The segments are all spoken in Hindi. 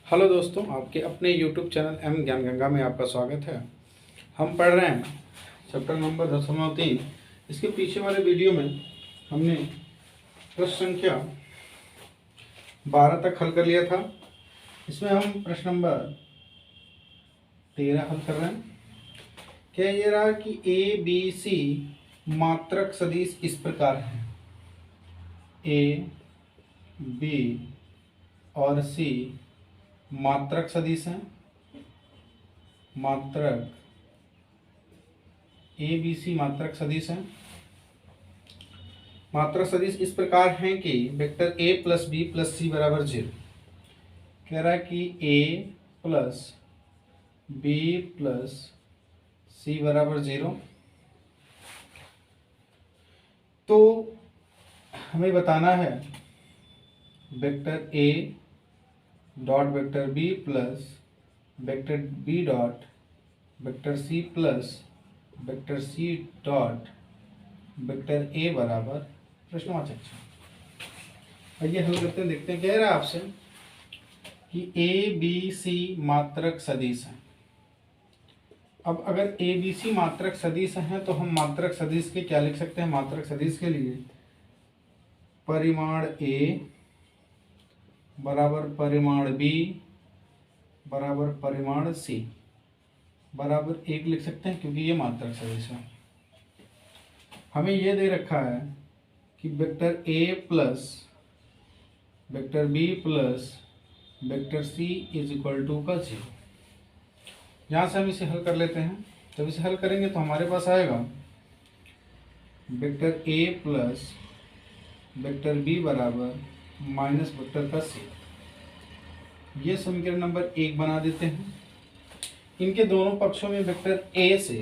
हेलो दोस्तों, आपके अपने YouTube चैनल एम ज्ञान गंगा में आपका स्वागत है। हम पढ़ रहे हैं चैप्टर नंबर 10.3। इसके पीछे वाले वीडियो में हमने प्रश्न संख्या 12 तक हल कर लिया था। इसमें हम प्रश्न नंबर 13 हल कर रहे हैं। क्या ये रहा कि ए बी सी मात्रक सदिश इस प्रकार है। ए बी और सी मात्रक सदिश हैं। मात्रक ए बी सी मात्रक सदिश हैं। मात्रक सदिश इस प्रकार हैं कि वेक्टर ए प्लस बी प्लस सी बराबर 0। कह रहा है कि a plus b plus c बराबर 0। तो हमें बताना है vector A dot vector B plus vector B dot vector c plus vector C dot vector a बराबर प्रश्नवाचक चिन्ह। आइए हल करते हैं, देखते हैं। कह रहा है आपसे कि ए बी सी मात्रक सदिश हैं। अब अगर ए बी सी मात्रक सदिश हैं तो हम मात्रक सदिश के क्या लिख सकते हैं। मात्रक सदिश के लिए परिमाण ए बराबर परिमाण बी बराबर परिमाण सी बराबर 1 लिख सकते हैं, क्योंकि ये मात्रक सदिश है। हमें ये दे रखा है कि vector A plus vector B plus vector C is equal to का 0। यहाँ से हम इसे हल कर लेते हैं। जब इसे हल करेंगे तो हमारे पास आएगा वेक्टर ए प्लस वेक्टर बी बराबर माइनस वेक्टर का सी। ये समीकरण नंबर 1 बना देते हैं। इनके दोनों पक्षों में वेक्टर ए से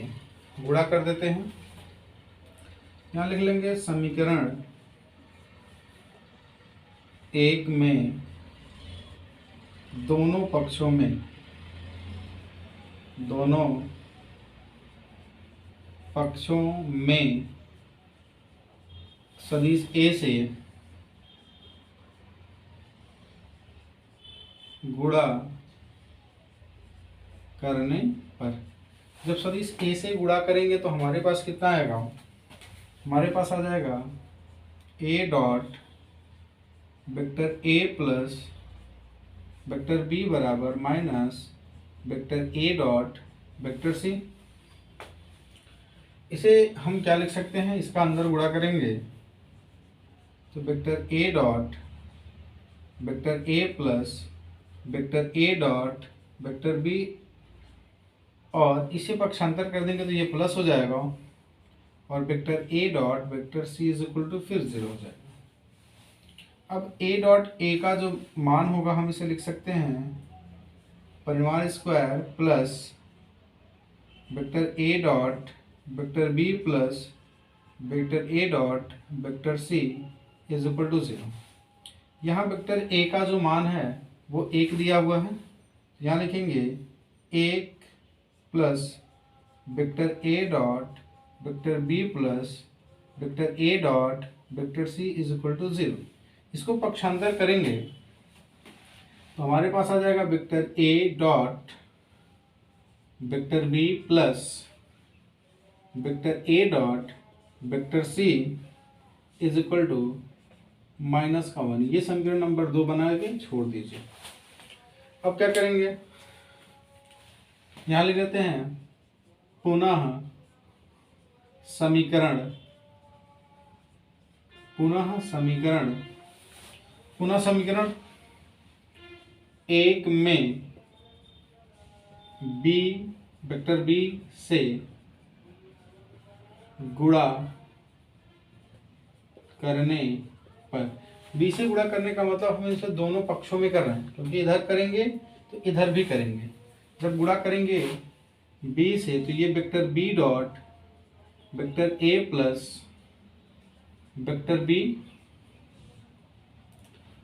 गुणा कर देते हैं। यहाँ लिख लेंगे समीकरण 1 में दोनों पक्षों में सदिश ए से गुणा करने पर, जब सदिश ए से गुणा करेंगे तो हमारे पास कितना आएगा। हमारे पास आ जाएगा a dot vector A plus vector B बराबर माइनस वेक्टर ए डॉट वेक्टर सी। इसे हम क्या लिख सकते हैं, इसका अंदर गुणा करेंगे तो वेक्टर ए डॉट वेक्टर ए प्लस वेक्टर ए डॉट वेक्टर बी, और इसे पक्षांतर कर देंगे तो ये प्लस हो जाएगा, और vector A dot vector C is equal to फिर 0 हो जाएगा। अब ए डॉट ए का जो मान होगा हम इसे लिख सकते हैं परिमाण square plus vector A dot vector B plus vector A dot vector C is equal to 0। यहाँ वेक्टर ए का जो मान है वो 1 दिया हुआ है। यहाँ लिखेंगे 1 plus vector A dot vector B plus vector A dot vector C is equal to 0। इसको पक्षांतर करेंगे तो हमारे पास आ जाएगा vector A dot vector B plus vector A dot vector C is equal to -1। ये समीकरण नंबर 2 बना के छोड़ दीजिए। अब क्या करेंगे, यहाँ लिख लेते हैं पुनः समीकरण एक में बी वेक्टर बी से गुणा करने पर। बी से गुणा करने का मतलब हम इसे दोनों पक्षों में कर रहे हैं, क्योंकि इधर करेंगे तो इधर भी करेंगे। जब गुणा करेंगे बी से तो ये vector B dot vector A plus vector B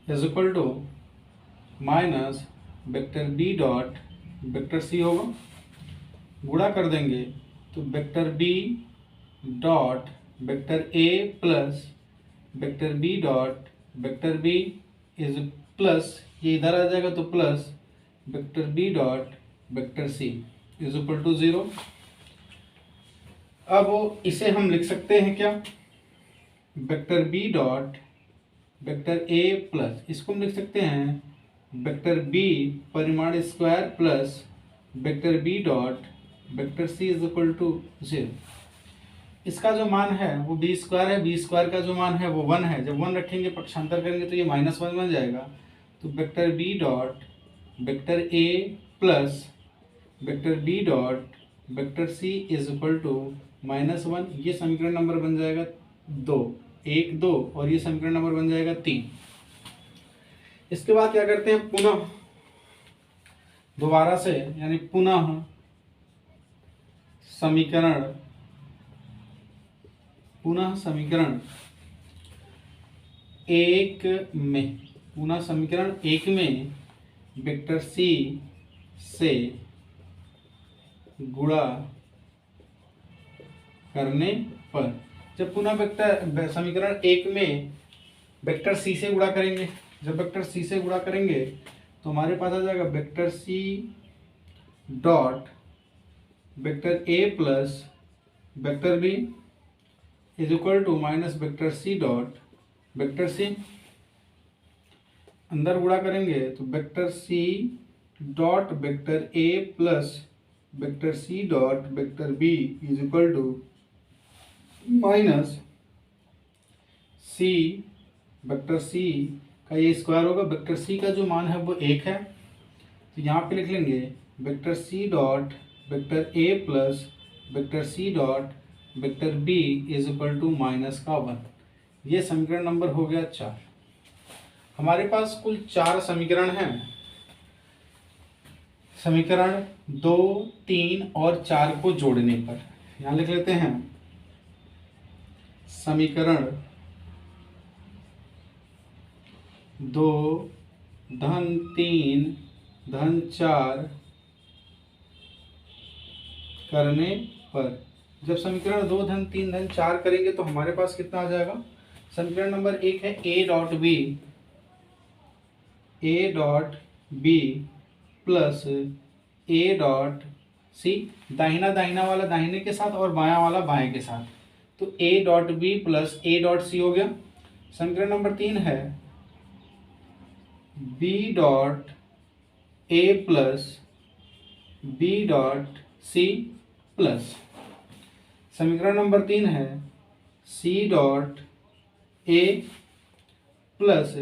is equal to minus vector B dot vector C होगा। गुणा कर देंगे तो vector B dot vector A plus vector B dot vector B is plus, ये इधर आ जाएगा तो plus vector B dot vector C is equal to 0। अब इसे हम लिख सकते हैं क्या, वेक्टर बी डॉट वेक्टर ए प्लस, इसको हम लिख सकते हैं वेक्टर बी परिमाण square plus vector B dot vector C is equal to 0। इसका जो मान है वो बी स्क्वायर है, बी स्क्वायर का जो मान है वो 1 है। जब 1 रखेंगे पक्षांतर करेंगे तो ये -1 बन जाएगा। तो vector B dot vector A plus vector B dot vector C is equal to -1। ये समीकरण नंबर बन जाएगा 2, 1 2, और ये समीकरण नंबर बन जाएगा 3। इसके बाद क्या करते हैं, पुनः दोबारा से यानी पुनः समीकरण एक में वेक्टर सी से गुणा करने पर, जब पुनः वेक्टर समीकरण एक में वेक्टर सी से गुणा करेंगे, जब वेक्टर सी से गुणा करेंगे तो हमारे पास आ जाएगा vector C dot vector A plus vector B is equal to minus vector C dot vector C. अंदर गुणा करेंगे तो vector C dot vector A plus vector C dot vector B is equal to minus C vector C का ये स्क्वायर होगा। वेक्टर सी का जो मान है वो 1 है, तो यहाँ पे लिख लेंगे vector C dot vector A plus vector C dot vector B is equal to -1। ये समीकरण नंबर हो गया 4। हमारे पास कुल 4 समीकरण हैं। समीकरण 2, 3 और 4 को जोड़ने पर यहाँ लिख लेते हैं समीकरण 2 धन 3 धन 4 करने पर, जब समीकरण 2 धन 3 धन 4 करेंगे तो हमारे पास कितना आ जाएगा। समीकरण नंबर 1 है A dot B plus A dot C, दाहिना दाहिना वाला दाहिने के साथ और बायां वाला बाएं के साथ, तो A dot B plus A dot C हो गया। समीकरण नंबर 3 है B dot A plus B dot C plus, समीकरण नंबर 3 है C dot A plus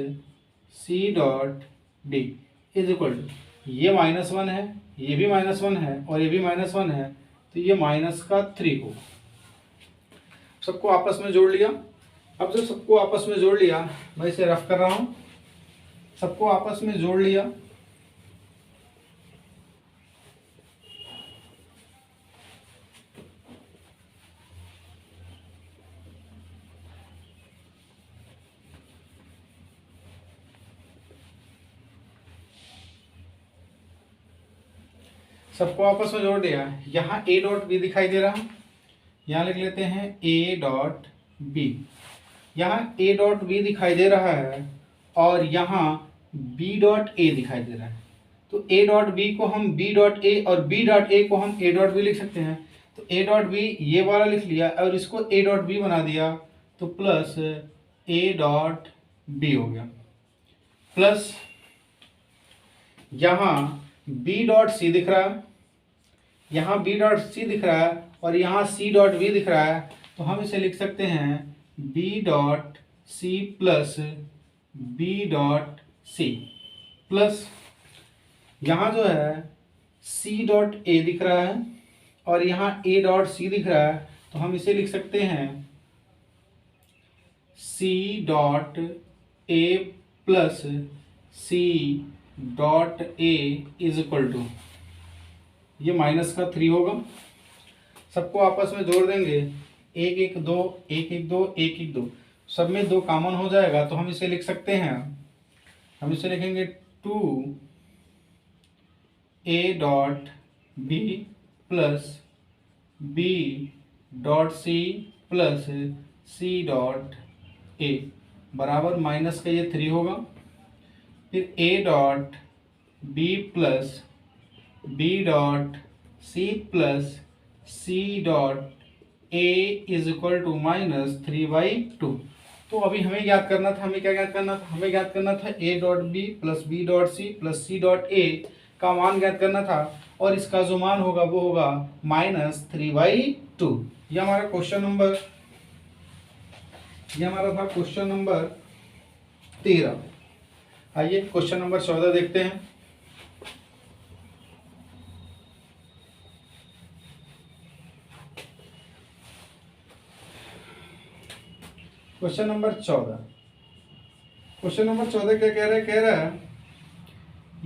C dot D is equal to, ये -1 है, ये भी -1 है और ये भी -1 है, तो ये -3 हो। सबको आपस में जोड़ लिया। अब जब सबको आपस में जोड़ लिया, मैं इसे रफ कर रहा हूँ, सबको आपस में जोड़ लिया। सबको आपस में जोड़ दिया। यहाँ ए डॉट बी दिखाई दे रहा, यहाँ लिख लेते हैं ए डॉट बी। यहाँ ए डॉट बी दिखाई दे रहा है और यहाँ बी डॉट ए दिखाई दे रहा है, तो ए डॉट बी को हम बी डॉट ए और बी डॉट ए को हम ए डॉट बी लिख सकते हैं। तो ए डॉट बी ये वाला लिख लिया और इसको ए डॉट बी बना दिया, तो प्लस ए डॉट बी हो गया, प्लस यहाँ बी डॉट सी दिख रहा है, यहाँ बी डॉट सी दिख रहा है और यहाँ सी डॉट बी दिख रहा है, तो हम इसे लिख सकते हैं B dot C plus B dot C, plus यहाँ जो है सी डॉट ए दिख रहा है और यहाँ ए डॉट सी दिख रहा है, तो हम इसे लिख सकते हैं C dot A plus C dot A is equal to, ये -3 होगा। सबको आपस में जोड़ देंगे, 1 1 2 1 1 2 1 1 2, सब में 2 कॉमन हो जाएगा, तो हम इसे लिख सकते हैं, हम इसे लिखेंगे 2 A dot B plus B dot C plus C dot A बराबर माइनस का ये 3 होगा, फिर A dot B plus B dot C plus C dot A is equal to -3/2। तो अभी हमें ज्ञात करना था, हमें क्या ज्ञात करना था, हमें ज्ञात करना था A dot B plus B dot C plus C dot A का मान ज्ञात करना था, और इसका जो मान होगा वो होगा -3/2। ये हमारा क्वेश्चन नंबर, ये हमारा था क्वेश्चन नंबर 13। आइए क्वेश्चन नंबर 14 देखते हैं। क्वेश्चन नंबर 14, क्वेश्चन नंबर 14 क्या कह रहा है, कह रहा है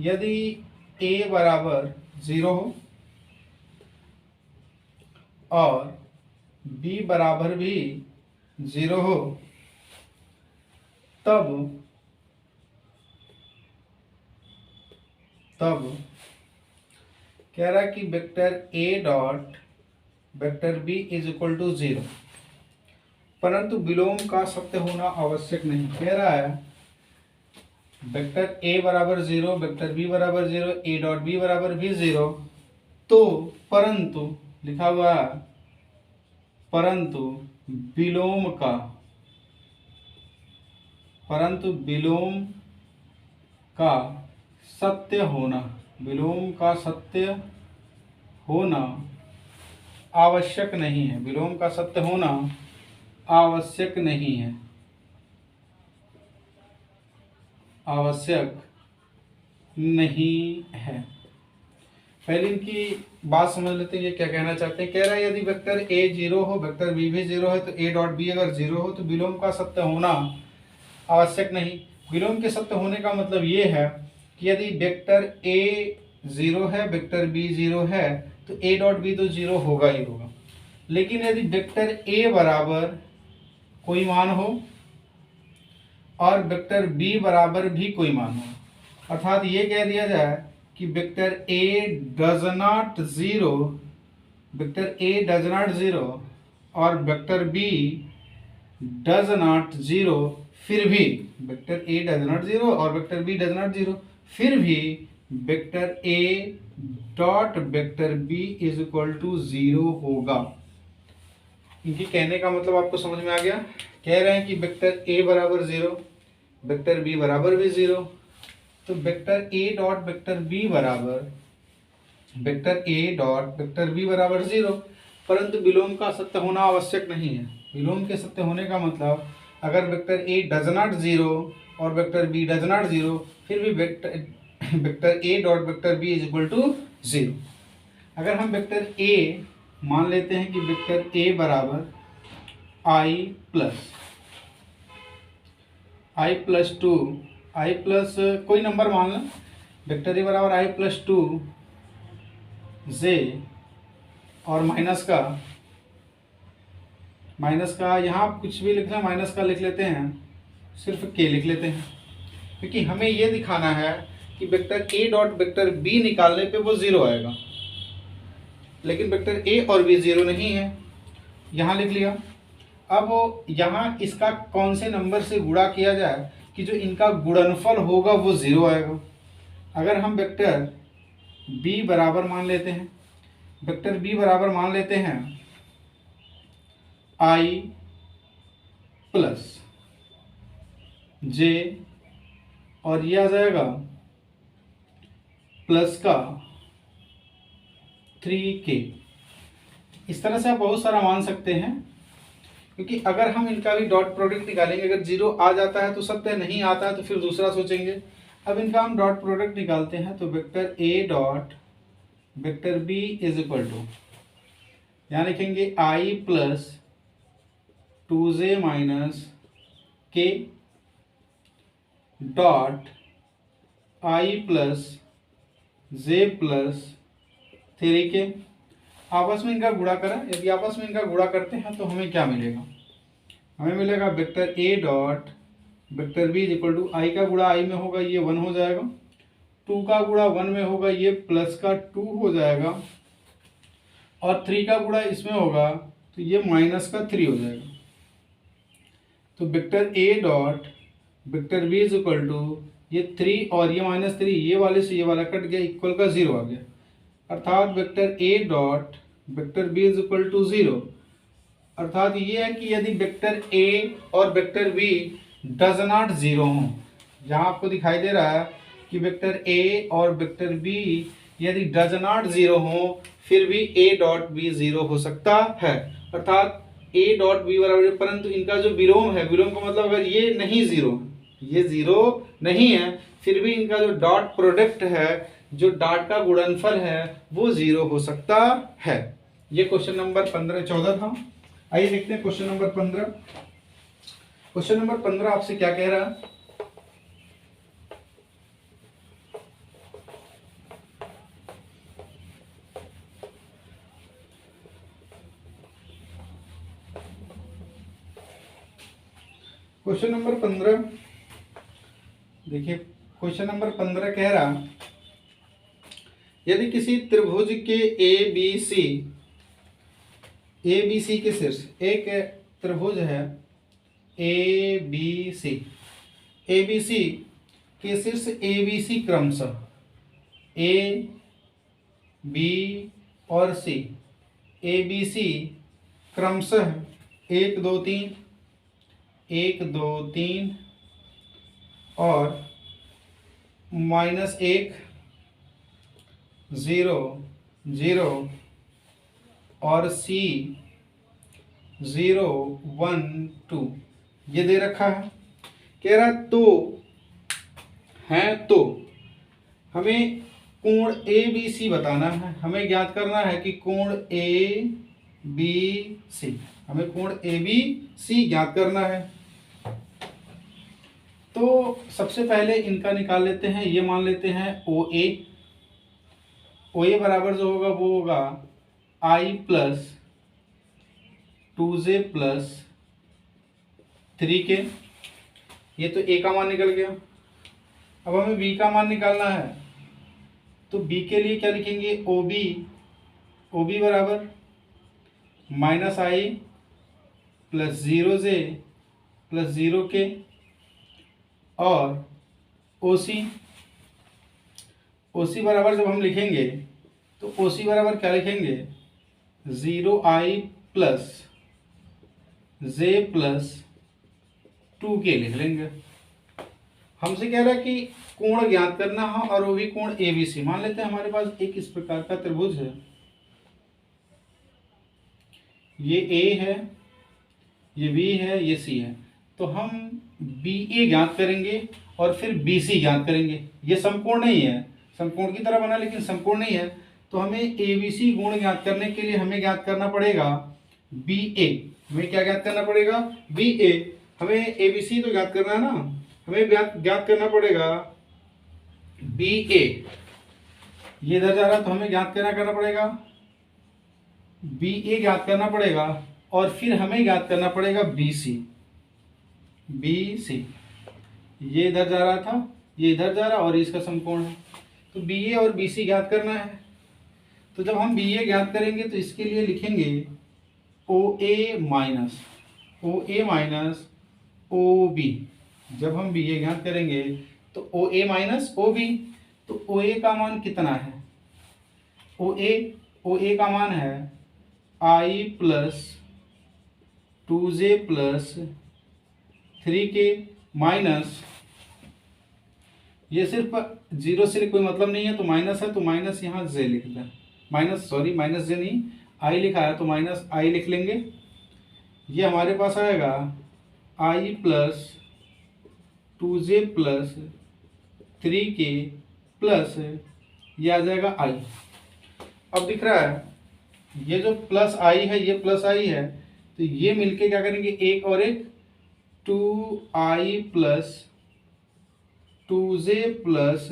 यदि a बराबर 0 हो और b बराबर भी 0 हो, तब कह रहा है कि vector a dot vector b is equal to 0, परंतु विलोम का सत्य होना आवश्यक नहीं। कह रहा है वेक्टर a बराबर 0, वेक्टर b बराबर 0, a डॉट b बराबर भी 0, तो परंतु लिखा हुआ है परंतु विलोम का, परंतु विलोम का सत्य होना, विलोम का सत्य होना आवश्यक नहीं है, विलोम का सत्य होना आवश्यक नहीं है, आवश्यक नहीं है। पहले इनकी बात समझ लेते हैं, ये क्या कहना चाहते हैं। कह रहा है यदि वेक्टर a 0 हो, वेक्टर b भी 0 है, तो a डॉट b अगर 0 हो तो विलोम का सत्य होना आवश्यक नहीं। विलोम के सत्य होने का मतलब ये है कि यदि वेक्टर a 0 है, वेक्टर b 0 है, तो a डॉट b तो 0 होगा ही होगा। लेकिन यदि वेक्टर a बराबर कोई मान हो और वेक्टर b बराबर भी कोई मान हो, अर्थात ये कह दिया जाए कि vector a does not 0, vector a does not 0 और वेक्टर b डज नॉट 0, फिर भी वेक्टर a डज नॉट 0 और वेक्टर b डज नॉट 0, फिर भी vector a dot vector b is equal to 0 होगा। इनके कहने का मतलब आपको समझ में आ गया। कह रहे हैं कि वेक्टर a बराबर 0, वेक्टर b बराबर भी 0, तो vector a dot vector b बराबर vector a dot vector b बराबर 0, परंतु विलोम का सत्य होना आवश्यक नहीं है। विलोम के सत्य होने का मतलब अगर वेक्टर a डज नॉट 0 और वेक्टर b डज नॉट 0, फिर भी vector a dot vector b is equal to 0। अगर हम वेक्टर a मान लेते हैं कि वेक्टर a बराबर i प्लस 2, i प्लस कोई नंबर मान लें, वेक्टर a बराबर i प्लस 2 जे और माइनस का यहाँ कुछ भी लिखना, माइनस का लिख लेते हैं, सिर्फ k लिख लेते हैं, क्योंकि हमें ये दिखाना है कि vector a dot vector b निकालने पे वो 0 आएगा, लेकिन वेक्टर a और b 0 नहीं है, यहाँ लिख लिया। अब यहाँ इसका कौन से नंबर से गुणा किया जाए कि जो इनका गुणनफल होगा वो 0 आएगा। अगर हम वेक्टर b बराबर मान लेते हैं, वेक्टर b बराबर मान लेते हैं i प्लस j और ये आ जाएगा प्लस का 3k। इस तरह से आप बहुत सारा मान सकते हैं, क्योंकि अगर हम इनका भी डॉट प्रोडक्ट निकालेंगे, अगर 0 आ जाता है तो सत्य, नहीं आता है तो फिर दूसरा सोचेंगे। अब इनका हम डॉट प्रोडक्ट निकालते हैं, तो vector a dot vector b is equal to, यहाँ लिखेंगे i plus 2j minus k dot i plus j plus 3k। आपस में इनका गुणा करें, यदि आपस में इनका गुणा करते हैं तो हमें क्या मिलेगा, हमें मिलेगा vector a dot vector b is equal to, i का गुणा i में होगा ये 1 हो जाएगा, 2 का गुणा 1 में होगा ये प्लस का 2 हो जाएगा, और 3 का गुणा इसमें होगा तो ये माइनस का 3 हो जाएगा। तो vector a dot vector b is equal to, ये 3 और ये -3, ये वाले से ये वाला कट गया, इक्वल का 0 आ गया। अर्थात vector A dot vector B is equal to 0। अर्थात ये है कि यदि वेक्टर ए और वेक्टर बी डज नॉट 0 हो, जहाँ आपको दिखाई दे रहा है कि वेक्टर ए और वेक्टर बी यदि डज नॉट 0 हो, फिर भी ए डॉट बी 0 हो सकता है। अर्थात ए डॉट बी बराबर, परंतु इनका जो विलोम है, विलोम का मतलब अगर ये नहीं 0, ये 0 नहीं है, फिर भी इनका जो डॉट प्रोडक्ट है, जो डॉट का गुणनफल है, वो 0 हो सकता है। ये क्वेश्चन नंबर 14 था। आइए देखते हैं क्वेश्चन नंबर 15। क्वेश्चन नंबर 15 आपसे क्या कह रहा है? क्वेश्चन नंबर 15 देखिए, क्वेश्चन नंबर 15 कह रहा, यदि किसी त्रिभुज के ए बी सी के शीर्ष, एक त्रिभुज है ए बी सी के शीर्ष ए बी सी क्रमशः ए बी और सी, ए बी सी क्रमशः 1 2 3 1 2 3 और -1 0 0 और सी 0 1 2 ये दे रखा है। कह रहा तो हमें कोण ए बी सी बताना है। हमें ज्ञात करना है कि कोण ए बी सी, हमें कोण ए बी सी ज्ञात करना है। तो सबसे पहले इनका निकाल लेते हैं। ये मान लेते हैं ओ ए बराबर जो होगा वो होगा आई प्लस 2j प्लस 3k। ये तो ए का मान निकल गया। अब हमें बी का मान निकालना है, तो बी के लिए क्या लिखेंगे? ओ बी बराबर -i plus 0j plus 0k और ओ सी बराबर जब हम लिखेंगे तो ओ सी बराबर क्या लिखेंगे? 0i plus j plus 2k लिख लेंगे। हमसे कह रहा है कि कोण ज्ञात करना है और वो भी कोण ए बी सी। मान लेते हैं हमारे पास एक इस प्रकार का त्रिभुज है, ये ए है, ये बी है, ये सी है। तो हम बी ए ज्ञात करेंगे और फिर बी सी ज्ञात करेंगे। ये समकोण नहीं है, समकोण की तरह बना लेकिन समकोण नहीं है। तो हमें ए बी सी गुण ज्ञात करने के लिए हमें ज्ञात करना पड़ेगा बी ए। हमें क्या ज्ञात करना पड़ेगा? बी ए। हमें ए बी सी तो ज्ञात करना है ना, हमें ज्ञात करना पड़ेगा बी ए। ये इधर जा रहा है तो हमें ज्ञात करना पड़ेगा बी ए ज्ञात करना पड़ेगा और फिर हमें ज्ञात करना पड़ेगा बी सी। ये इधर जा रहा था, ये इधर जा रहा और इसका समकोण है, तो बी ए और बी सी ज्ञात करना है। तो जब हम बी ए ज्ञात करेंगे तो इसके लिए लिखेंगे ओ ए माइनस ओ बी। जब हम बी ए ज्ञात करेंगे तो ओ ए माइनस ओ बी। तो ओ ए का मान कितना है? ओ ए का मान है आई plus 2j plus 3k minus, ये सिर्फ 0 से कोई मतलब नहीं है तो माइनस है, तो माइनस यहाँ j लिख दें। माइनस j नहीं, आई लिखा है तो माइनस आई लिख लेंगे। ये हमारे पास आएगा i plus 2j plus 3k plus ये आ जाएगा आई। अब दिख रहा है ये जो प्लस आई है, ये प्लस आई है, तो ये मिलके क्या करेंगे? एक और एक 2i plus 2j plus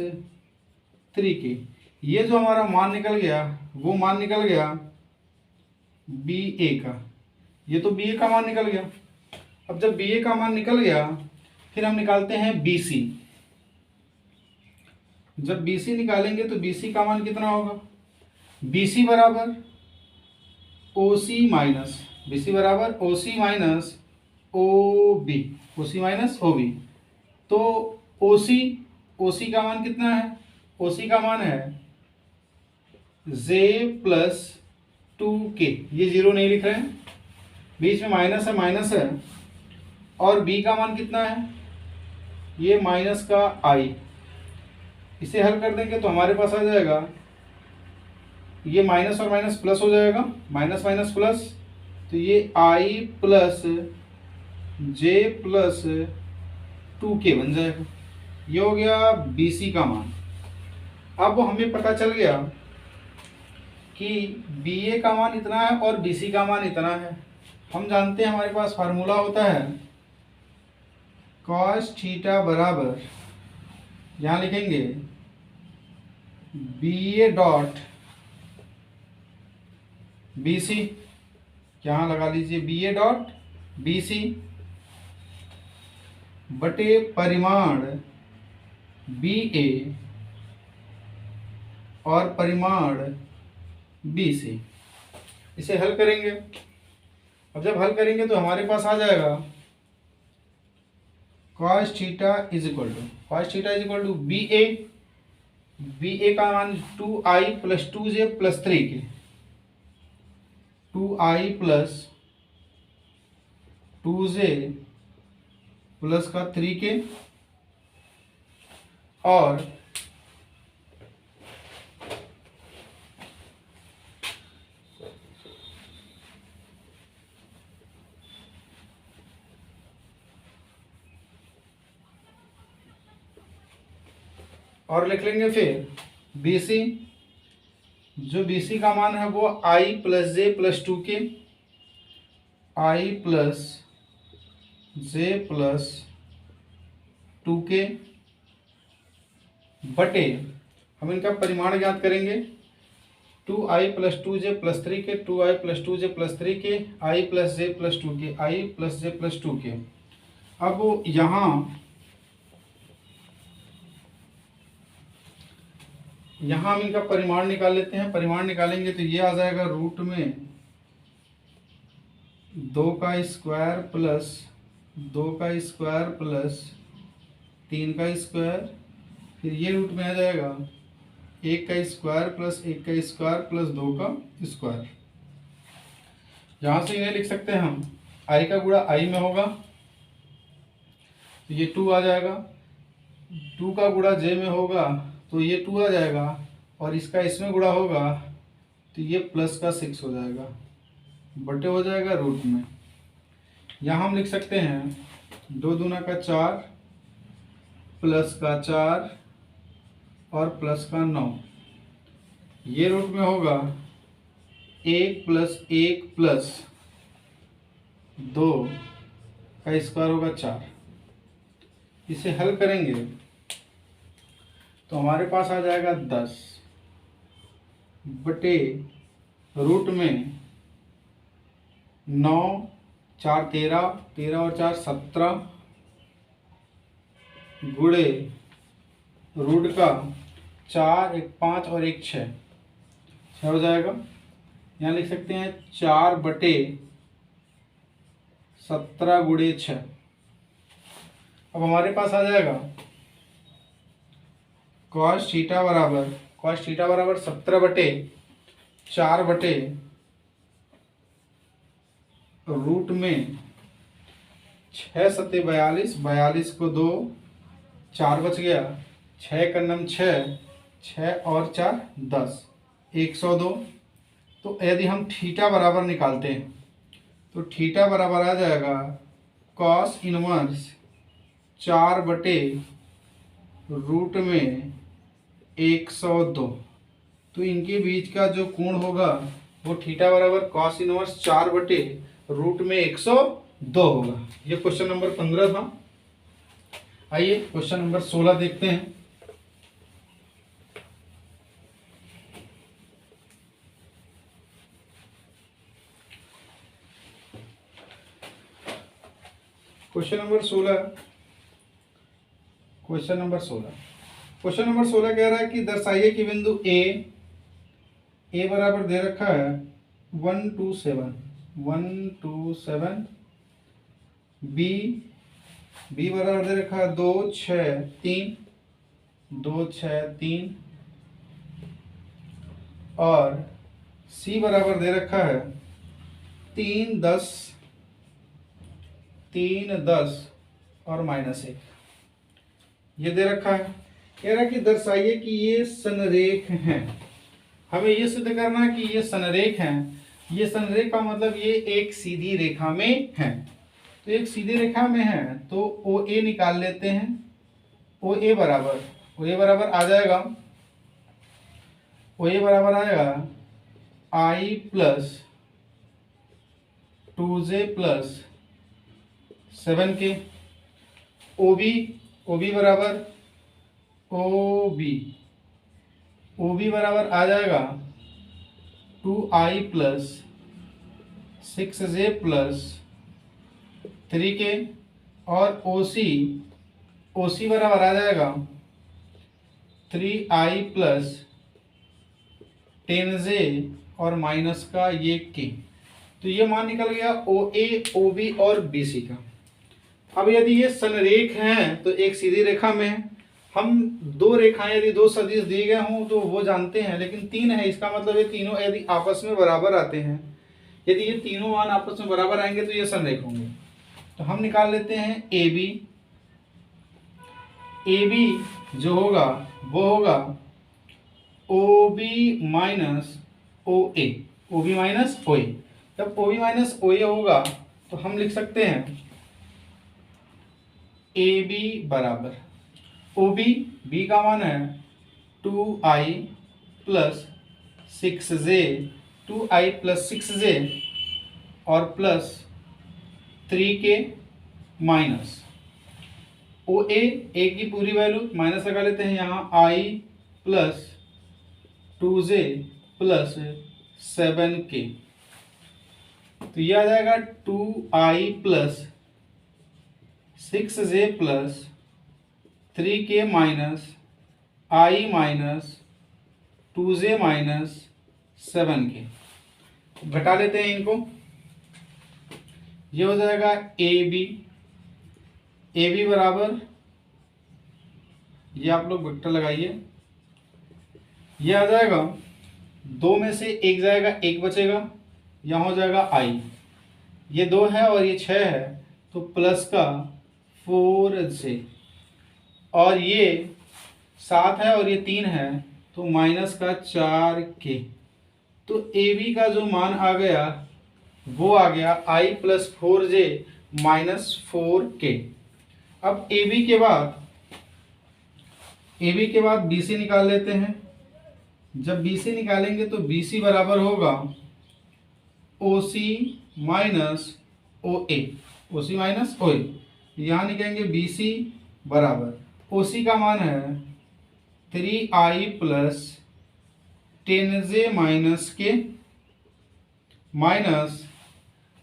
3k। ये जो हमारा मान निकल गया वो मान निकल गया बी ए का। ये तो बी ए का मान निकल गया। अब जब बी ए का मान निकल गया फिर हम निकालते हैं बी सी। जब बी सी निकालेंगे तो बी सी का मान कितना होगा? बी सी बराबर ओ सी माइनस ओ बी। तो ओसी का मान कितना है, ओसी का मान है j+2k, ये जीरो नहीं लिख रहे हैं, बीच में माइनस है, और b का मान कितना है, ये माइनस का i। इसे हल कर देंगे तो हमारे पास आ जाएगा, ये माइनस और माइनस प्लस हो जाएगा, माइनस माइनस प्लस, तो ये i प्लस j+2k बन जाएगा। ये हो गया BC का मान। अब हमें पता चल गया कि BA का मान इतना है और BC का मान इतना है। हम जानते हैं हमारे पास फार्मूला होता है cos थीटा बराबर, यहाँ लिखेंगे BA डॉट BC, यहाँ लगा लीजिए BA डॉट BC बटे परिमाण BA और परिमाण BC। इसे हल करेंगे। अब जब हल करेंगे तो हमारे पास आ जाएगा cos theta is equal to BA का मान 2i plus 2j plus 3k, 2i plus 2j plus का 3k, और लिख लेंगे फिर BC, जो BC का मान है वो i plus j plus 2k, i plus j plus 2k बटे, हम इनका परिमाण ज्ञात करेंगे, 2i plus 2j plus 3k, 2i plus 2j plus 3k, i plus j plus 2k, i plus j plus 2k। अब यहाँ हम इनका परिमाण निकाल लेते हैं। परिमाण निकालेंगे तो ये आ जाएगा रूट में 2 का स्क्वायर प्लस 2 का स्क्वायर प्लस 3 का स्क्वायर, फिर ये रूट में आ जाएगा 1 का स्क्वायर प्लस 1 का स्क्वायर प्लस 2 का स्क्वायर। यहाँ से इन्हें लिख सकते हैं हम, i का गुणा i में होगा तो ये 2 आ जाएगा, 2 का गुणा j में होगा तो ये 2 आ जाएगा, और इसका इसमें गुणा होगा तो ये प्लस का 6 हो जाएगा, बटे हो जाएगा रूट में। यहाँ हम लिख सकते हैं 2 दूना का 4 प्लस का 4 और प्लस का 9, ये रूट में होगा 1 प्लस 1 प्लस 2 का स्क्वायर होगा 4। इसे हल करेंगे तो हमारे पास आ जाएगा 10 बटे रूट में 9, 4 13, 13 और 4 17 गुणे रूट का 4, 1 5 और 1 6 हो जाएगा। यहाँ लिख सकते हैं 4 बटे 17 गुणे 6। अब हमारे पास आ जाएगा cos थीटा बराबर 17 बटे 4 बटे रूट में 6 सत्ते 42, 42 को 2, 4 बच गया, 6 का नम 6, 6 और 4 10, 102। तो यदि हम थीटा बराबर निकालते हैं तो थीटा बराबर आ जाएगा cos इनवर्स 4 बटे रूट में 102। तो इनके बीच का जो कोण होगा वो थीटा बराबर cos इनवर्स 4 बटे रूट में 102 होगा। ये क्वेश्चन नंबर 15 था। आइए क्वेश्चन नंबर 16 देखते हैं। क्वेश्चन नंबर 16 कह रहा है कि दर्शाइए कि बिंदु ए बराबर दे रखा है 1 2 7, बी बराबर दे रखा है 2 6 3, 2 6 3 और C बराबर दे रखा है 3 10 और -1 ये दे रखा है। कह रहा है कि दर्शाइए कि ये संरेख हैं। हमें ये सिद्ध करना है कि ये संरेख हैं। ये संरेख का मतलब ये एक सीधी रेखा में है। तो एक सीधी रेखा में है तो ओ ए निकाल लेते हैं। ओ ए बराबर आ जाएगा, ओ ए बराबर आएगा i plus 2j plus 7k। O b बराबर ओ बी बराबर आ जाएगा 2i plus 6j plus 3k। और ओ सी बराबर आ जाएगा 3i प्लस 10j और माइनस का ये k। तो ये मान निकल गया ओ ए, ओ बी और बी सी का। अब यदि ये संरेख हैं तो एक सीधी रेखा में है। हम दो रेखाएं यदि दो सदिश दिए गए हों तो वो जानते हैं, लेकिन 3 है, इसका मतलब ये तीनों यदि आपस में बराबर आते हैं, यदि ये तीनों मान आपस में बराबर आएंगे तो ये संरेख होंगे। तो हम निकाल लेते हैं ए बी जो होगा वो होगा ओ बी माइनस ओ ए। जब ओ बी माइनस ओ ए होगा तो हम लिख सकते हैं ए बी बराबर ओ बी का मान है 2i प्लस 6j और प्लस 3k माइनस ओ ए की पूरी वैल्यू माइनस लगा लेते हैं यहाँ i plus 2j plus 7k। तो ये आ जाएगा 2i plus 6j plus 3k minus i minus 2j minus 7k। घटा लेते हैं इनको। ये हो जाएगा ए बी बराबर, ये आप लोग वेक्टर लगाइए, ये आ जाएगा 2 में से 1 जाएगा, 1 बचेगा, यहाँ हो जाएगा i। ये 2 है और ये 6 है तो प्लस का 4j, और ये 7 है और ये 3 है तो माइनस का 4k। तो ए बी का जो मान आ गया वो आ गया i plus 4j minus 4k। अब ए बी के बाद बी सी निकाल लेते हैं। जब बी सी निकालेंगे तो बी सी बराबर होगा ओ सी माइनस ओ ए। यहाँ निकालेंगे बी सी बराबर ओ सी का मान है 3i प्लस 10j माइनस के माइनस,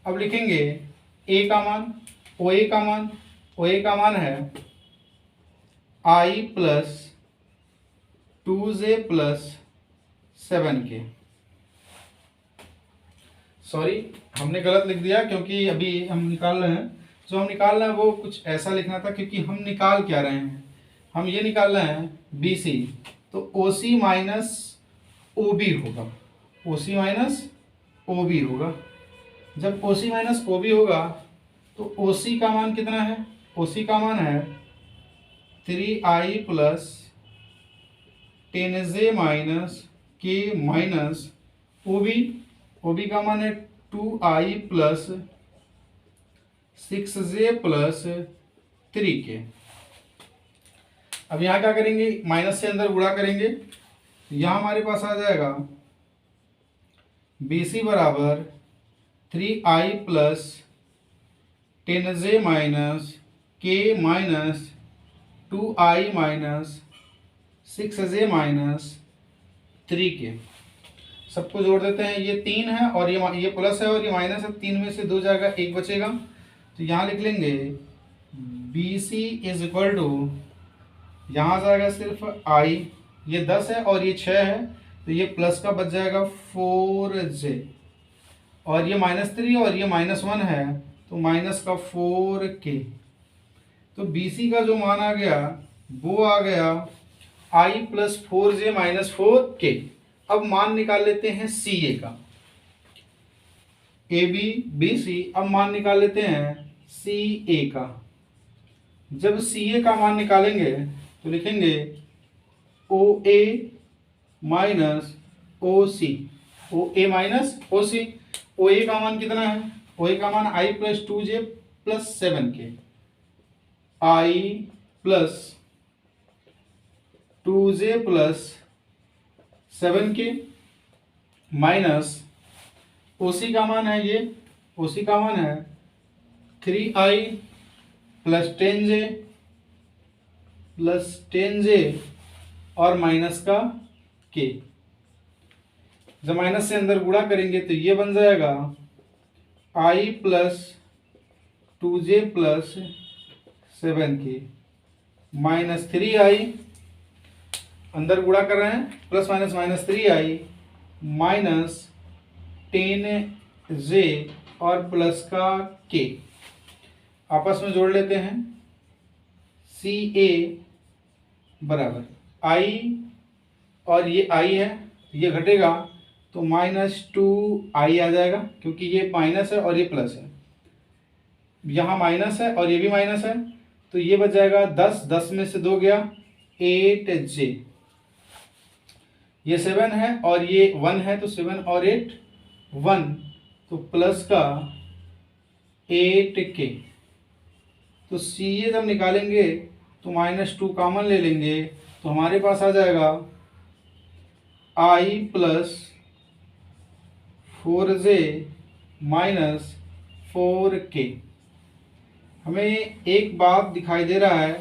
अब लिखेंगे ए का मान, ओ ए का मान है i plus 2j plus 7k। Sorry, हमने गलत लिख दिया क्योंकि अभी हम निकाल रहे हैं, जो हम निकाल रहे हैं वो कुछ ऐसा लिखना था, क्योंकि हम निकाल क्या रहे हैं, हम ये निकाल रहे हैं बी सी। तो ओ सी माइनस ओ बी होगा, ओ सी माइनस ओ बी होगा। जब ओ सी माइनस ओ बी होगा तो ओ सी का मान कितना है, ओ सी का मान है 3i प्लस 10j माइनस के माइनस ओ बी का मान है 2i plus 6j plus 3k। अब यहाँ क्या करेंगे, माइनस से अंदर गुणा करेंगे। यहाँ हमारे पास आ जाएगा बी सी बराबर 3i प्लस 10j माइनस के minus 2i minus 6j minus 3k। सबको जोड़ देते हैं। ये 3 है और ये प्लस है और ये माइनस है, 3 में से 2 जाएगा, 1 बचेगा। तो यहाँ लिख लेंगे B C is equal to, यहाँ जाएगा सिर्फ i, ये 10 है और ये 6 है तो ये प्लस का बच जाएगा 4j, और ये -3 और ये -1 है तो माइनस का 4k। तो बी सी का जो मान आ गया वो आ गया आई प्लस 4j माइनस 4k। अब मान निकाल लेते हैं सी ए का, ए बी बी सी। अब मान निकाल लेते हैं सी ए का। जब सी ए का मान निकालेंगे तो लिखेंगे ओ ए minus O C, O A minus O C. O A का मान कितना है? ओ ए का मान i plus 2j plus 7k, i plus 2j plus 7k minus OC का मान है ये, ओसी का मान है 3i प्लस 10j और माइनस का k। जब माइनस से अंदर गुणा करेंगे तो ये बन जाएगा i plus 2j plus 7k minus 3i, अंदर गुणा कर रहे हैं, plus minus minus 3i minus 10j और प्लस का k। आपस में जोड़ लेते हैं, सी ए बराबर i और ये i है, ये घटेगा तो माइनस 2i आ जाएगा, क्योंकि ये माइनस है और ये प्लस है। यहाँ माइनस है और ये भी माइनस है, तो ये बच जाएगा 10, 10 में से 2 गया 8j। ये 7 है और ये 1 है, तो 7 और 8 1, तो प्लस का 8k। तो सी ए जब निकालेंगे तो माइनस 2 कॉमन ले लेंगे, तो हमारे पास आ जाएगा i plus 4j minus 4k। हमें एक बात दिखाई दे रहा है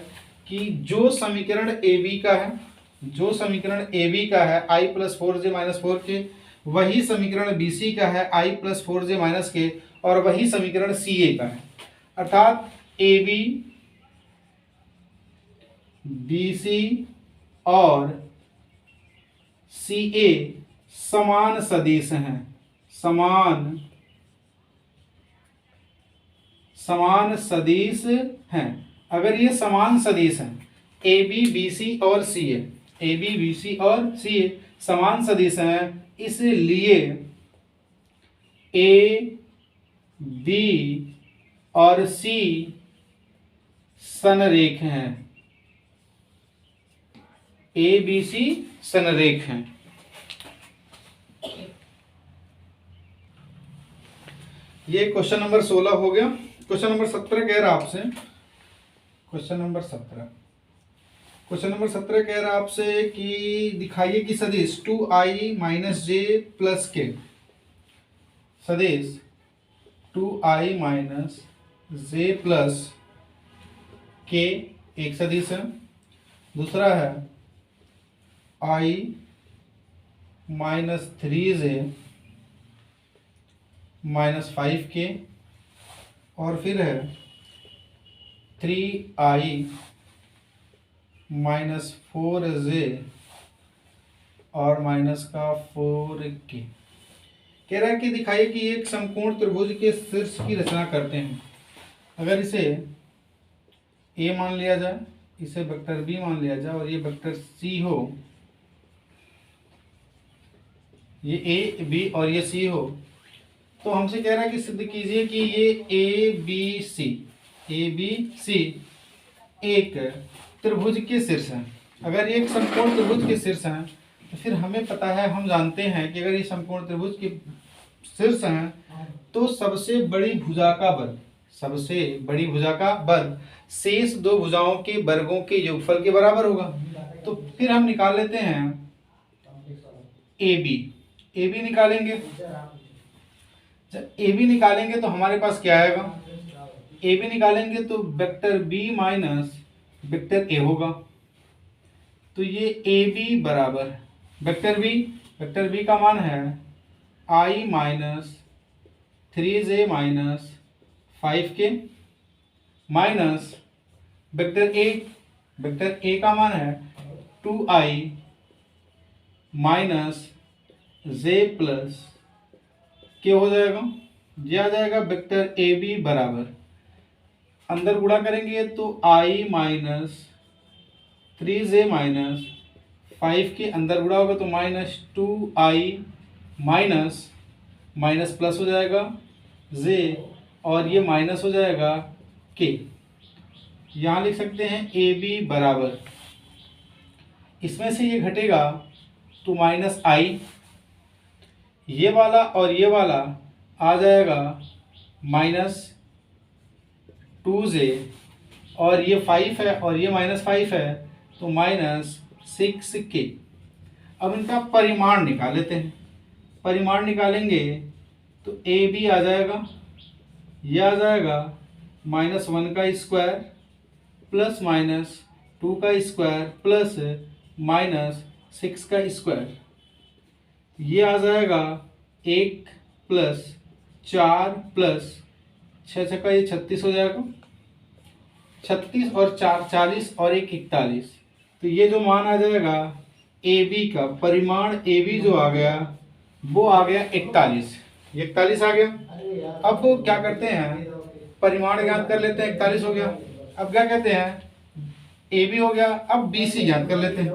कि जो समीकरण ए बी का है, जो समीकरण ए बी का है i plus 4j minus 4k, वही समीकरण बी सी का है i plus 4j minus k, और वही समीकरण सी ए का है। अर्थात ए बी, बी सी और सी ए समान सदिश हैं, समान सदिश हैं। अगर ये समान सदिश हैं, ए बी बी सी और सी ए, ए बी बी सी और सी ए समान सदिश हैं, इसलिए ए बी और सी सनरेख हैं, ए बी सी सनरेख हैं। ये क्वेश्चन नंबर 16 हो गया। क्वेश्चन नंबर 17 कह रहा आपसे, क्वेश्चन नंबर 17 कह रहा आपसे कि दिखाइए कि सदिश 2i माइनस जे प्लस के, सदिश 2i माइनस जे प्लस के एक सदिश है। दूसरा है i minus 3j minus 5k, और फिर है 3i माइनस 4j और माइनस का 4k। कह रहा है कि दिखाइए कि एक समकोण त्रिभुज के शीर्ष की रचना करते हैं। अगर इसे a मान लिया जाए, इसे वेक्टर b मान लिया जाए और ये वेक्टर c हो, ये a b और ये c हो, तो हमसे कह रहा है कि सिद्ध कीजिए कि ये ए बी सी एक त्रिभुज के शीर्ष हैं। अगर ये एक समकोण त्रिभुज के शीर्ष हैं तो फिर हमें पता है, हम जानते हैं कि अगर ये समकोण त्रिभुज के शीर्ष हैं तो सबसे बड़ी भुजा का वर्ग शेष दो भुजाओं के वर्गों के योगफल के बराबर होगा। तो फिर हम निकाल लेते हैं ए बी निकालेंगे। जब ए बी निकालेंगे तो हमारे पास क्या आएगा, ए बी निकालेंगे तो vector B minus vector A होगा। तो ये ए बी बराबर वेक्टर बी का मान है i minus 3j minus 5k minus vector A का मान है 2i माइनस j प्लस के हो जाएगा। ये आ जाएगा वेक्टर ए बी बराबर, अंदर गुणा करेंगे तो i माइनस 3j माइनस 5 के अंदर गुणा होगा तो -2i माइनस माइनस प्लस हो जाएगा j और ये माइनस हो जाएगा k। यहाँ लिख सकते हैं AB बराबर, इसमें से ये घटेगा तो -i, ये वाला और ये वाला आ जाएगा -2j और ये 5 है और ये -5 है तो -6k। अब इनका परिमाण निकाल लेते हैं। परिमाण निकालेंगे तो AB आ जाएगा, ये आ जाएगा -1 का स्क्वायर प्लस -2 का स्क्वायर प्लस -6 का स्क्वायर, ये आ जाएगा 1 प्लस 4 प्लस 6 का ये 36 हो जाएगा, 36 और 4 40 और 1 41। तो ये जो मान आ जाएगा AB का परिमाण, AB जो आ गया वो आ गया 41, 41 आ गया। अब क्या करते हैं, परिमाण ज्ञात कर लेते हैं, 41 हो गया। अब क्या कहते हैं, AB हो गया, अब BC ज्ञात कर लेते हैं।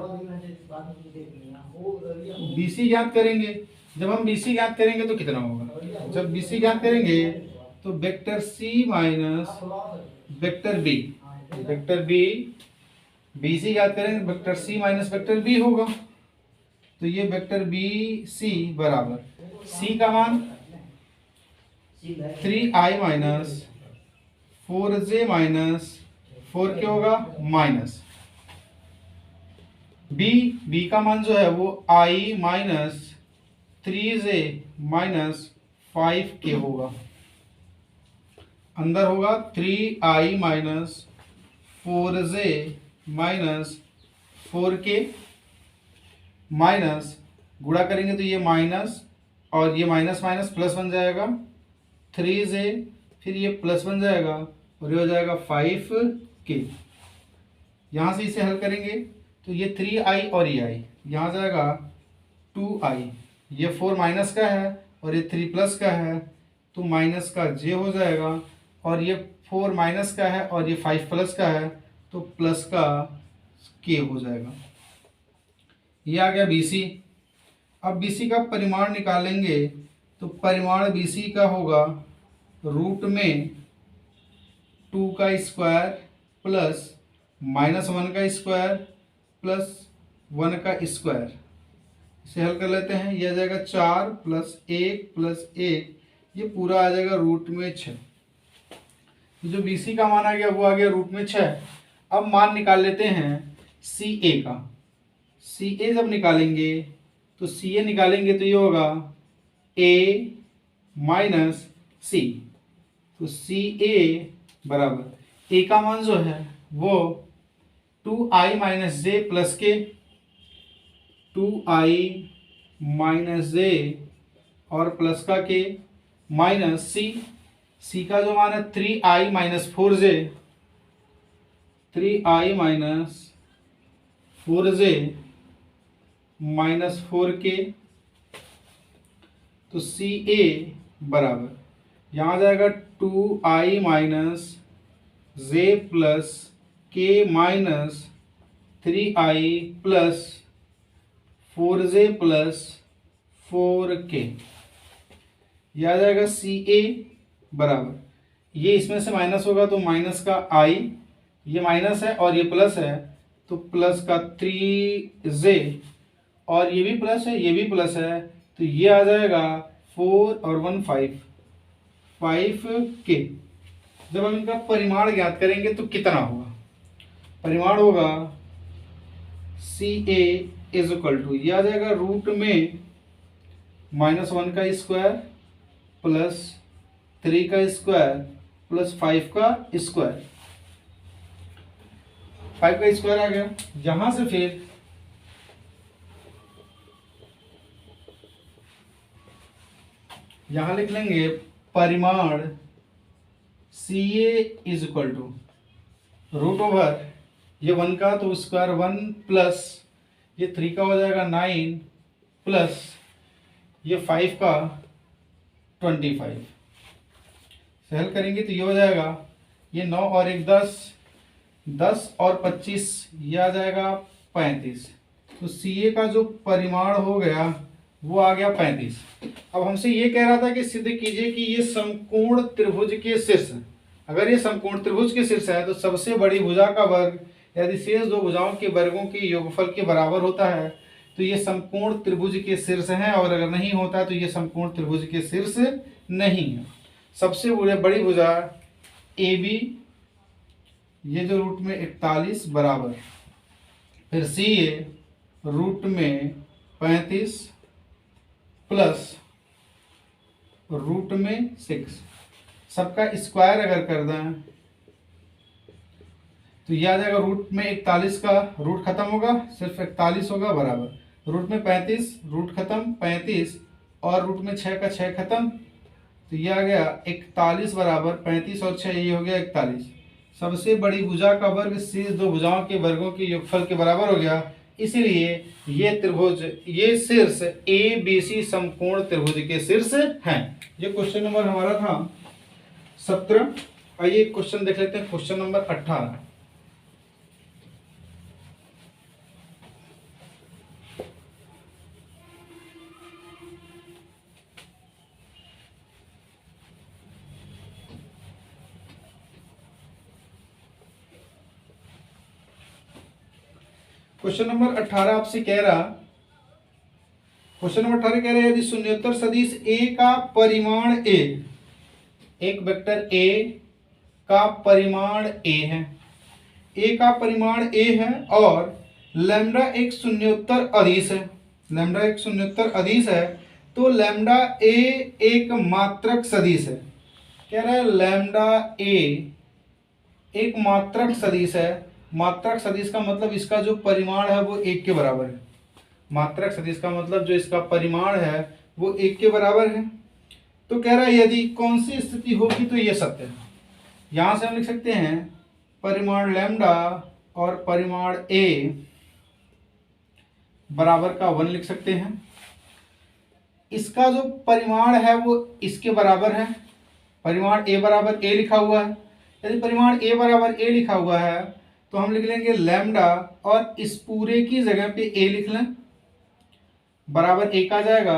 BC ज्ञात करेंगे, जब हम BC ज्ञात करेंगे तो कितना होगा, जब BC ज्ञात करेंगे तो vector C minus vector B, vector B BC ज्ञात करेंगे vector C minus vector B होगा। तो ये वेक्टर BC बराबर C का मान 3i minus 4j minus 4k होगा माइनस B का मान जो है वो i minus 3j minus 5k होगा। अंदर होगा 3i minus 4j minus 4k minus गुणा करेंगे तो ये माइनस और ये माइनस माइनस प्लस बन जाएगा 3j, फिर ये प्लस बन जाएगा और ये हो जाएगा 5k। यहाँ से इसे हल करेंगे तो ये 3i और ये i यहाँ जाएगा 2i, ये 4 माइनस का है और ये 3 प्लस का है तो माइनस का j हो जाएगा, और ये 4 माइनस का है और ये 5 प्लस का है तो प्लस का k हो जाएगा। ये आ गया BC। अब BC का परिमाण निकालेंगे तो परिमाण BC का होगा रूट में 2 का स्क्वायर प्लस -1 का स्क्वायर प्लस 1 का स्क्वायर। इसे हल कर लेते हैं, यह आ जाएगा 4 प्लस 1 प्लस 1, ये पूरा आ जाएगा रूट में 6। जो BC का मान आ गया वो आ गया रूट में 6। अब मान निकाल लेते हैं CA का। CA जब निकालेंगे तो CA निकालेंगे तो ये होगा A माइनस C। तो CA बराबर A का मान जो है वो 2i माइनस j प्लस के 2i माइनस j और प्लस का के माइनस C का जो मान है 3i minus 4j, 3i minus 4j minus 4k। तो CA बराबर यहाँ जाएगा 2i minus j plus k minus 3i plus 4j plus 4k। यह आ जाएगा CA बराबर, ये इसमें से माइनस होगा तो माइनस का i, ये माइनस है और ये प्लस है तो प्लस का 3j, और ये भी प्लस है ये भी प्लस है तो ये आ जाएगा 4 और 1 5k। जब हम इनका परिमाण ज्ञात करेंगे तो कितना होगा, परिमाण होगा CA इज इक्वल टू, ये आ जाएगा रूट में -1 का स्क्वायर प्लस 3 का स्क्वायर प्लस 5 का स्क्वायर। 5 का स्क्वायर आ गया। यहां से फिर यहां लिख लेंगे परिमाण CA is equal to root over ये 1 का तो स्क्वायर 1 प्लस ये 3 का हो जाएगा 9 प्लस ये 5 का 25। सहल करेंगे तो ये हो जाएगा, ये 9 और 1 10, 10 और 25 ये आ जाएगा 35। तो CA का जो परिमाण हो गया वो आ गया 35। अब हमसे ये कह रहा था कि सिद्ध कीजिए कि ये समकोण त्रिभुज के शीर्ष, अगर ये समकोण त्रिभुज के शीर्ष है तो सबसे बड़ी भुजा का वर्ग यदि शेष दो भुजाओं के वर्गों के योगफल के बराबर होता है तो ये समकोण त्रिभुज के शीर्ष है, और अगर नहीं होता है तो ये समकोण त्रिभुज के शीर्ष नहीं है। सबसे बड़ी भुजा AB, ये जो रूट में 41 बराबर, फिर CA रूट में 35 प्लस रूट में 6, सबका स्क्वायर अगर कर दें तो यह आ जाएगा रूट में 41 का रूट खत्म होगा, सिर्फ 41 होगा बराबर रूट में 35, रूट खत्म 35 और रूट में 6 का 6 खत्म, तो यह आ गया 41 बराबर 35 और 6 ये हो गया 41। सबसे बड़ी भुजा का वर्ग शेष दो भुजाओं के वर्गों के योगफल के बराबर हो गया, इसलिए ये त्रिभुज, ये शीर्ष ABC समकोण त्रिभुज के शीर्ष हैं। ये क्वेश्चन नंबर हमारा था 17। आइए क्वेश्चन देख लेते हैं, क्वेश्चन नंबर 18। क्वेश्चन नंबर 18 आपसे कह रहा, क्वेश्चन नंबर 18 कह रहे हैं यदि शून्योत्तर सदिश A का परिमाण A, एक वेक्टर A का परिमाण A है, A का परिमाण A है और लैम्डा एक शून्योत्तर अदिश है, लैम्डा एक शून्योत्तर अदिश है, तो लैम्डा A एक मात्रक सदिश है। कह रहा है लैम्डा A एक मात्रक सदिश है। मात्रक सदिश का मतलब इसका जो परिमाण है वो 1 के बराबर है। मात्रक सदिश का मतलब जो इसका परिमाण है वो 1 के बराबर है। तो कह रहा है यदि कौन सी स्थिति होगी तो ये सत्य है। यहां से हम लिख सकते हैं परिमाण लैम्डा और परिमाण A बराबर का 1 लिख सकते हैं। इसका जो परिमाण है वो इसके बराबर है, परिमाण A बराबर A लिखा हुआ है। यदि परिमाण A बराबर A लिखा हुआ है तो हम लिख लेंगे लैम्डा और इस पूरे की जगह पे A लिख लें, बराबर 1 आ जाएगा।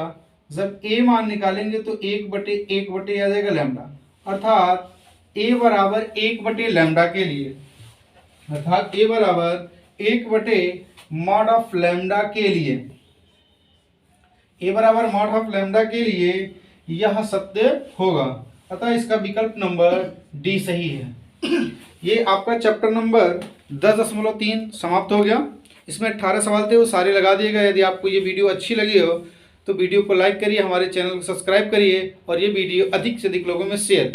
जब A मान निकालेंगे तो 1/1 आ जाएगा लैम्डा, अर्थात A बराबर 1 लैम्डा के लिए, अर्थात A बराबर 1/mod ऑफ लैम्डा के लिए, A बराबर mod ऑफ लैम्डा के लिए यह सत्य होगा। अतः इसका विकल्प नंबर D सही है। ये आपका चैप्टर नंबर 10.3 समाप्त हो गया। इसमें 18 सवाल थे, वो सारे लगा दिए गए। यदि आपको ये वीडियो अच्छी लगी हो तो वीडियो को लाइक करिए, हमारे चैनल को सब्सक्राइब करिए और ये वीडियो अधिक से अधिक लोगों में शेयर करिए।